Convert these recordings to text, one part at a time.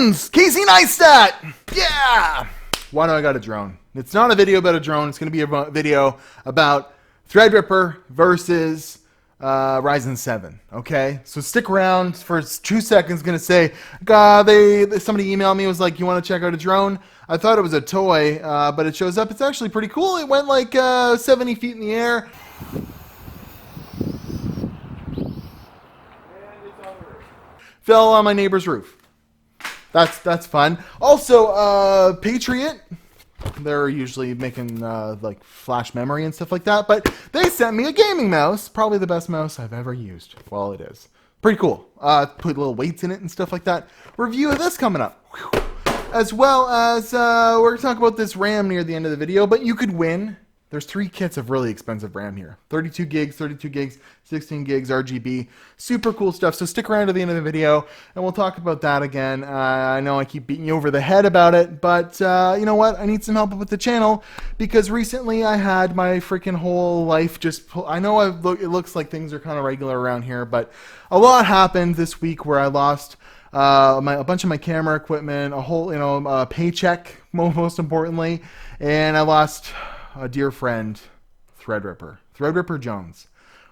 Drones! Casey Neistat! Yeah! Why do I got a drone? It's not a video about a drone. It's going to be a video about Threadripper versus Ryzen 7. Okay? So stick around for 2 seconds. Going to say, somebody emailed me, was like, you want to check out a drone? I thought it was a toy, but it shows up. It's actually pretty cool. It went like 70 feet in the air. Fell on my neighbor's roof. That's fun. Also, Patriot. They're usually making like flash memory and stuff like that, but they sent me a gaming mouse. Probably the best mouse I've ever used. Well, it is. Pretty cool. Put little weights in it and stuff like that. Review of this coming up. Whew. As well as, we're going to talk about this RAM near the end of the video, but you could win. There's 3 kits of really expensive RAM here. 32 gigs, 16 gigs, RGB. Super cool stuff. So stick around to the end of the video, and we'll talk about that again. I know I keep beating you over the head about it, but you know what? I need some help with the channel, because recently I had my freaking whole life just... I know it looks like things are kind of regular around here, but a lot happened this week where I lost a bunch of my camera equipment, a whole, paycheck, most importantly, and I lost a dear friend, Threadripper Jones.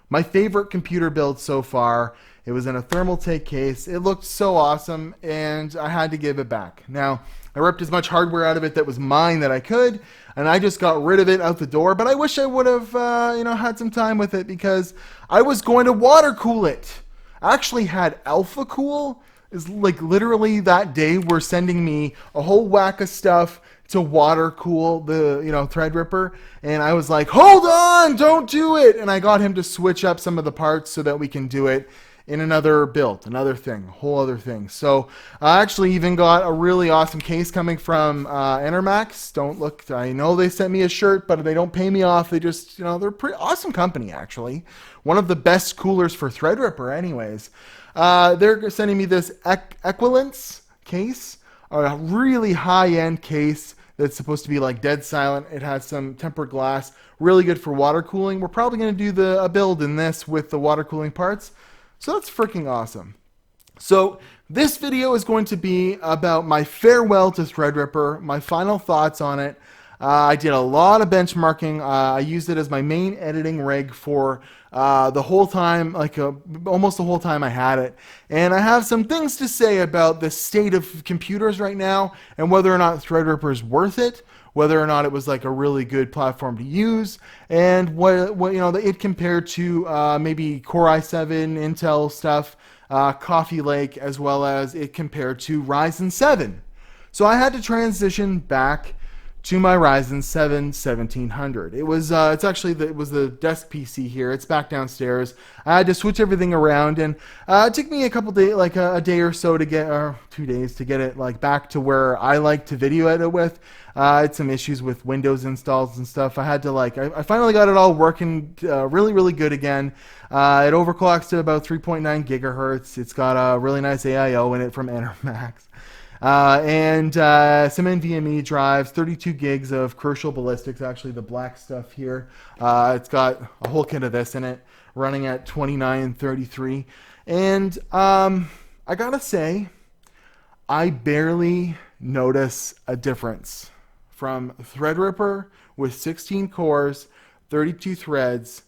My favorite computer build so far. It was in a Thermaltake case. It looked so awesome, and I had to give it back. Now, I ripped as much hardware out of it that was mine that I could, and I just got rid of it out the door, but I wish I would have, had some time with it, because I was going to water cool it. I actually had Alpha Cool. Is like literally that day were sending me a whole whack of stuff to water cool the Threadripper, and I was like, hold on, don't do it, and I got him to switch up some of the parts so that we can do it in another build, another thing, a whole other thing. So I actually even got a really awesome case coming from Enermax. Don't look, I know they sent me a shirt, but they don't pay me off. They just, they're a pretty awesome company, actually. One of the best coolers for Threadripper anyways. They're sending me this Equilance case, a really high-end case that's supposed to be like dead silent. It has some tempered glass, really good for water cooling. We're probably going to do a build in this with the water cooling parts. So that's freaking awesome. So this video is going to be about my farewell to Threadripper, my final thoughts on it. I did a lot of benchmarking. I used it as my main editing rig for the whole time, almost the whole time I had it. And I have some things to say about the state of computers right now and whether or not Threadripper is worth it, whether or not it was like a really good platform to use, and what it compared to maybe Core i7, Intel stuff, Coffee Lake, as well as it compared to Ryzen 7. So I had to transition back to my Ryzen 7 1700. It was it was the desk PC here. It's back downstairs. I had to switch everything around, and it took me a couple days, like a day or so to get, or 2 days to get it like back to where I like to video edit with. I had some issues with Windows installs and stuff. I had to I finally got it all working really good again. It overclocks to about 3.9 gigahertz. It's got a really nice AIO in it from Enermax. And some NVMe drives, 32 gigs of Crucial Ballistics, actually the black stuff here. It's got a whole kit of this in it, running at 2933. And I gotta say, I barely notice a difference from Threadripper with 16 cores, 32 threads,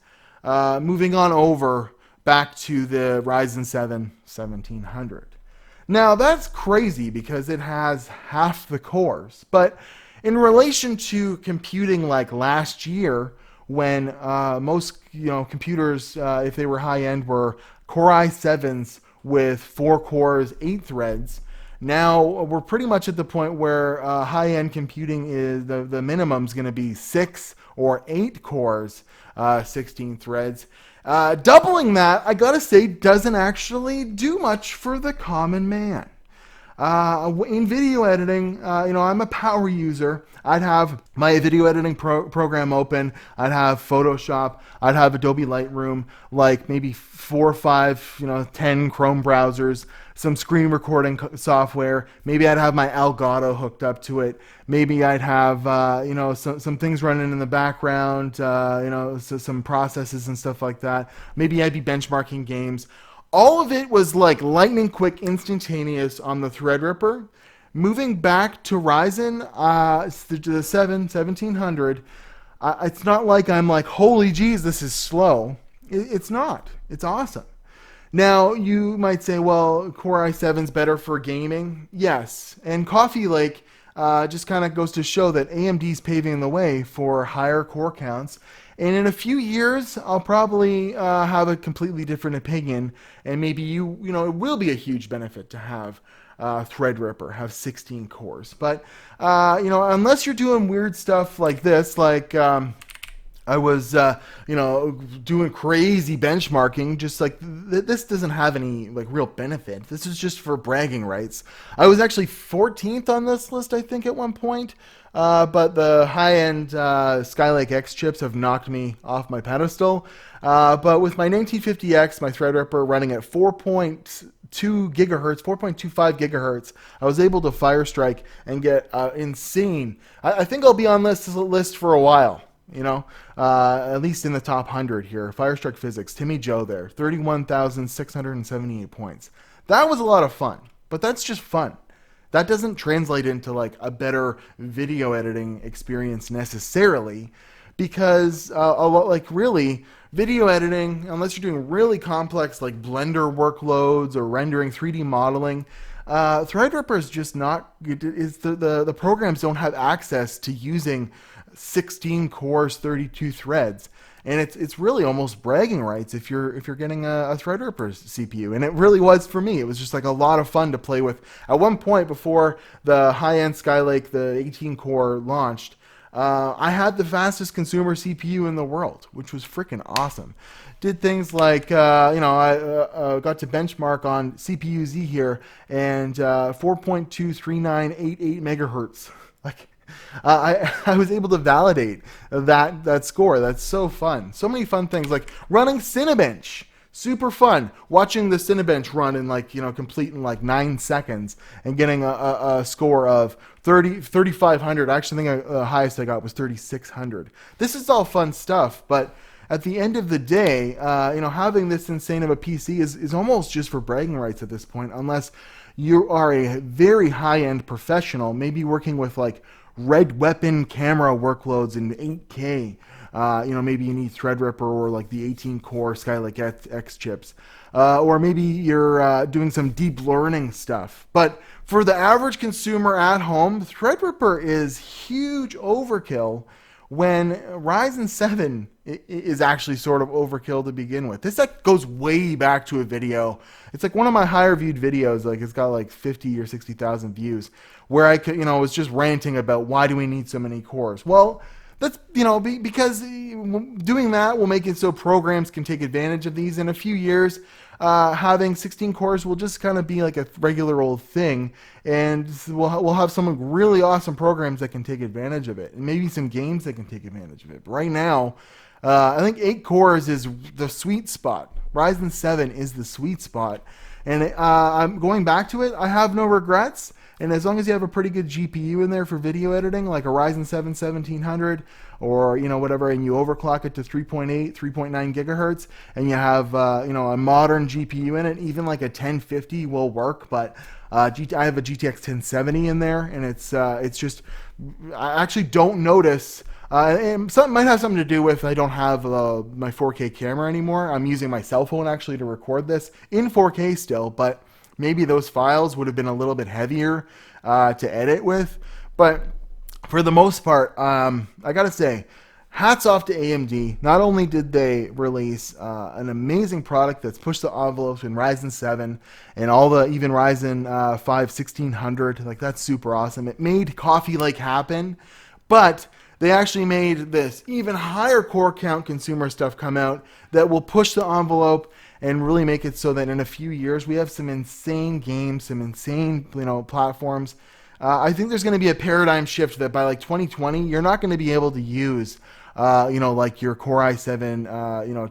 moving on over back to the Ryzen 7 1700. Now, that's crazy because it has half the cores, but in relation to computing like last year, when most computers, if they were high-end, were Core i7s with 4 cores, 8 threads, now we're pretty much at the point where high-end computing is, the minimum's going to be 6 or 8 cores, 16 threads. Doubling that, I gotta say, doesn't actually do much for the common man. In video editing, I'm a power user. I'd have my video editing program open. I'd have Photoshop. I'd have Adobe Lightroom, like maybe 4 or 5, 10 Chrome browsers, some screen recording software. Maybe I'd have my Elgato hooked up to it. Maybe I'd have, some things running in the background, so some processes and stuff like that. Maybe I'd be benchmarking games. All of it was like lightning quick, instantaneous on the Threadripper. moving back to Ryzen, the 1700, it's not like I'm like, holy geez, this is slow. It's not. It's awesome. Now, you might say, well, Core i7's better for gaming. Yes. And Coffee Lake just kind of goes to show that AMD's paving the way for higher core counts. And in a few years, I'll probably have a completely different opinion. And maybe it will be a huge benefit to have Threadripper, have 16 cores. But, unless you're doing weird stuff like this, like... I was, doing crazy benchmarking. Just like this doesn't have any like real benefit. This is just for bragging rights. I was actually 14th on this list, I think, at one point. But the high-end Skylake X chips have knocked me off my pedestal. But with my 1950X, my Threadripper running at 4.2 gigahertz, 4.25 gigahertz, I was able to fire strike and get insane. I think I'll be on this list for a while. At least in the top 100 here. Firestrike Physics, Timmy Joe there, 31,678 points. That was a lot of fun, but that's just fun. That doesn't translate into like a better video editing experience necessarily, because really video editing, unless you're doing really complex like Blender workloads or rendering 3D modeling, Threadripper is just not. The programs don't have access to using 16 cores, 32 threads, and it's really almost bragging rights if you're getting a Threadripper CPU, and it really was for me. It was just like a lot of fun to play with. At one point before the high-end Skylake, the 18 core launched, I had the fastest consumer CPU in the world, which was freaking awesome. Did things like, I got to benchmark on CPU-Z here, and 4.23988 megahertz. Like, I was able to validate that score. That's so fun. So many fun things, like running Cinebench. Super fun. Watching the Cinebench run in complete in 9 seconds and getting a score of 3,500. I actually think the highest I got was 3,600. This is all fun stuff, but at the end of the day, having this insane of a PC is almost just for bragging rights at this point, unless you are a very high-end professional, maybe working with like Red Weapon camera workloads in 8K. Maybe you need Threadripper or like the 18-core Skylake X chips. Or maybe you're doing some deep learning stuff. But for the average consumer at home, Threadripper is huge overkill when Ryzen 7 is actually sort of overkill to begin with. This goes way back to a video. It's like one of my higher viewed videos. Like it's got like 50 or 60,000 views, where I could, was just ranting about why do we need so many cores. Well, that's because doing that will make it so programs can take advantage of these in a few years. Having 16 cores will just kind of be like a regular old thing, and we'll have some really awesome programs that can take advantage of it, and maybe some games that can take advantage of it. But right now, I think 8 cores is the sweet spot. Ryzen 7 is the sweet spot, and I'm going back to it. I have no regrets. And as long as you have a pretty good GPU in there for video editing, like a Ryzen 7 1700 or, whatever, and you overclock it to 3.8, 3.9 gigahertz, and you have, a modern GPU in it, even like a 1050 will work. But I have a GTX 1070 in there, and it's just, I actually don't notice, and something might have something to do with I don't have my 4K camera anymore. I'm using my cell phone actually to record this in 4K still, but maybe those files would have been a little bit heavier to edit with. But for the most part, I gotta say, hats off to AMD. Not only did they release an amazing product that's pushed the envelope in Ryzen 7 and all the even Ryzen 5 1600, like that's super awesome. It made Coffee Lake happen, but they actually made this even higher core count consumer stuff come out that will push the envelope and really make it so that in a few years we have some insane games, some insane platforms. I think there's going to be a paradigm shift that by like 2020 you're not going to be able to use like your Core i7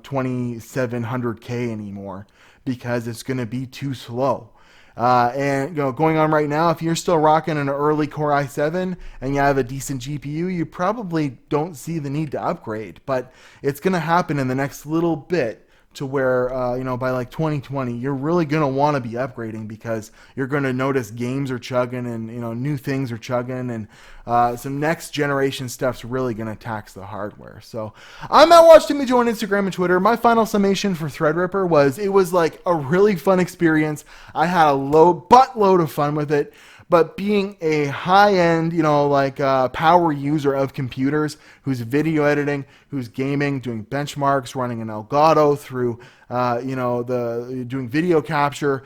2700K anymore, because it's going to be too slow. And going on right now, if you're still rocking an early Core i7 and you have a decent GPU, you probably don't see the need to upgrade, but it's going to happen in the next little bit. to where, by like 2020, you're really going to want to be upgrading because you're going to notice games are chugging and, new things are chugging and some next generation stuff's really going to tax the hardware. So I'm at Watch Timmy Joe on Instagram and Twitter. My final summation for Threadripper was, it was like a really fun experience. I had a buttload of fun with it. But being a high-end, power user of computers, who's video editing, who's gaming, doing benchmarks, running an Elgato through, doing video capture,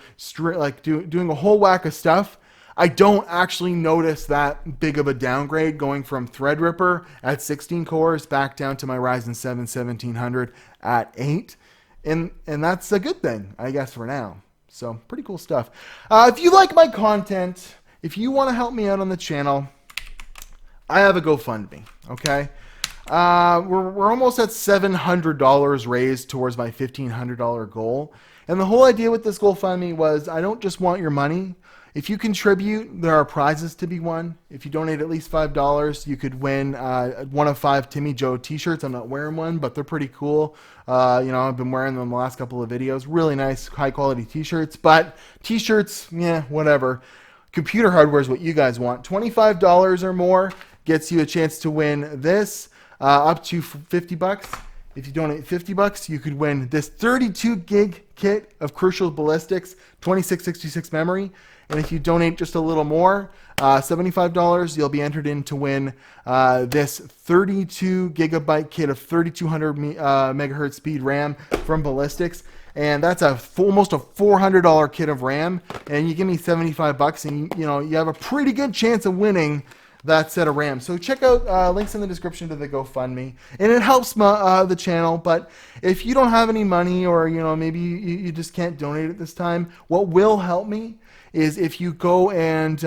doing a whole whack of stuff, I don't actually notice that big of a downgrade going from Threadripper at 16 cores back down to my Ryzen 7 1700 at 8. And that's a good thing, I guess, for now. So pretty cool stuff. If you like my content, if you want to help me out on the channel, I have a GoFundMe, okay? We're almost at $700 raised towards my $1,500 goal. And the whole idea with this GoFundMe was, I don't just want your money. If you contribute, there are prizes to be won. If you donate at least $5, you could win one of 5 Timmy Joe t-shirts. I'm not wearing one, but they're pretty cool. I've been wearing them the last couple of videos. Really nice, high quality t-shirts. But t-shirts, yeah, whatever. Computer hardware is what you guys want. $25 or more gets you a chance to win this, up to $50. If you donate $50, you could win this 32 gig kit of Crucial Ballistics, 2666 memory. And if you donate just a little more, $75, you'll be entered in to win this 32 gigabyte kit of 3200 megahertz speed RAM from Ballistics. And that's almost a $400 kit of RAM. And you give me $75, and you have a pretty good chance of winning that set of RAM. So check out links in the description to the GoFundMe, and it helps the channel. But if you don't have any money, or maybe you just can't donate at this time, what will help me is if you go and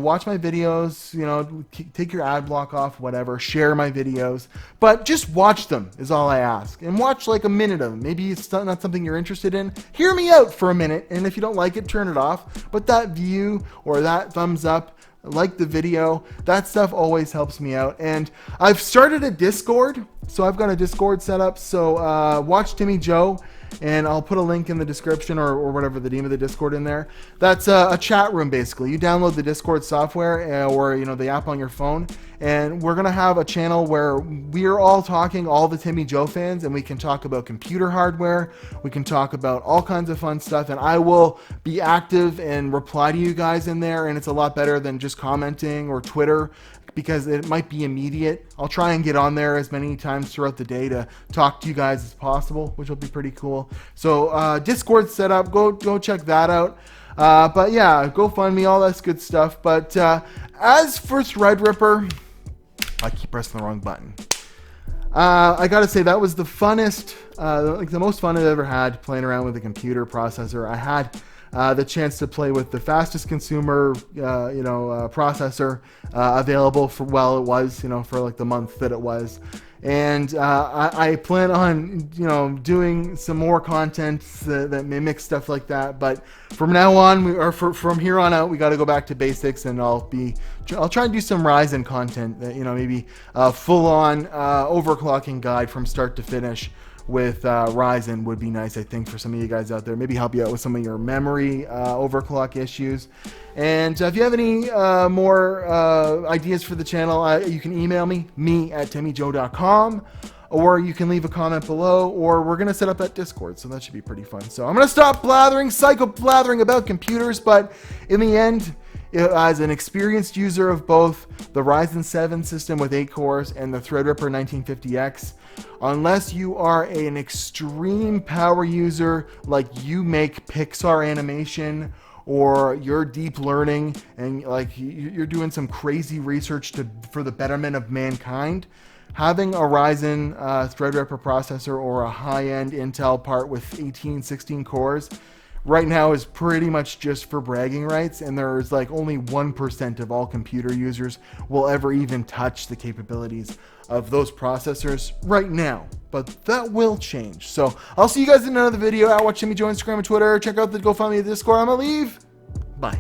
watch my videos, take your ad block off, whatever, share my videos, but just watch them is all I ask. And watch like a minute of them. Maybe it's not something you're interested in. Hear me out for a minute, and if you don't like it, turn it off. But that view or that thumbs up, like the video, that stuff always helps me out. And I've started a Discord, so I've got a Discord set up. So Watch Timmy Joe, and I'll put a link in the description or whatever the name of the Discord in there. That's a chat room basically. You download the Discord software or the app on your phone, and we're gonna have a channel where we're all talking, all the Timmy Joe fans, and we can talk about computer hardware. We can talk about all kinds of fun stuff, and I will be active and reply to you guys in there. And it's a lot better than just commenting or Twitter, because it might be immediate. I'll try and get on there as many times throughout the day to talk to you guys as possible, which will be pretty cool. So Discord set up, go check that out. But yeah, GoFundMe, all that good stuff. But as for Threadripper, I keep pressing the wrong button. I gotta say, that was the funnest, the most fun I've ever had playing around with a computer processor. I had the chance to play with the fastest consumer, processor available for, well, it was, for like the month that it was. And I plan on, doing some more content that mimics stuff like that. But from now on, from here on out, we got to go back to basics, and I'll try and do some Ryzen content that, maybe a full-on overclocking guide from start to finish with Ryzen would be nice, I think, for some of you guys out there. Maybe help you out with some of your memory overclock issues. And if you have any more ideas for the channel, you can email me at timmyjoe.com, or you can leave a comment below, or we're going to set up that Discord, so that should be pretty fun. So I'm going to stop psycho-blathering about computers, but in the end, as an experienced user of both the Ryzen 7 system with 8 cores and the Threadripper 1950X, unless you are an extreme power user, like you make Pixar animation, or you're deep learning and like you're doing some crazy research for the betterment of mankind, having a Ryzen Threadripper processor or a high-end Intel part with 18, 16 cores right now is pretty much just for bragging rights, and there's like only 1% of all computer users will ever even touch the capabilities of those processors right now. But that will change. So I'll see you guys in another video. Watch Timmy Joe on Instagram and Twitter. Check out the GoFundMe and Discord. I'm gonna leave. Bye.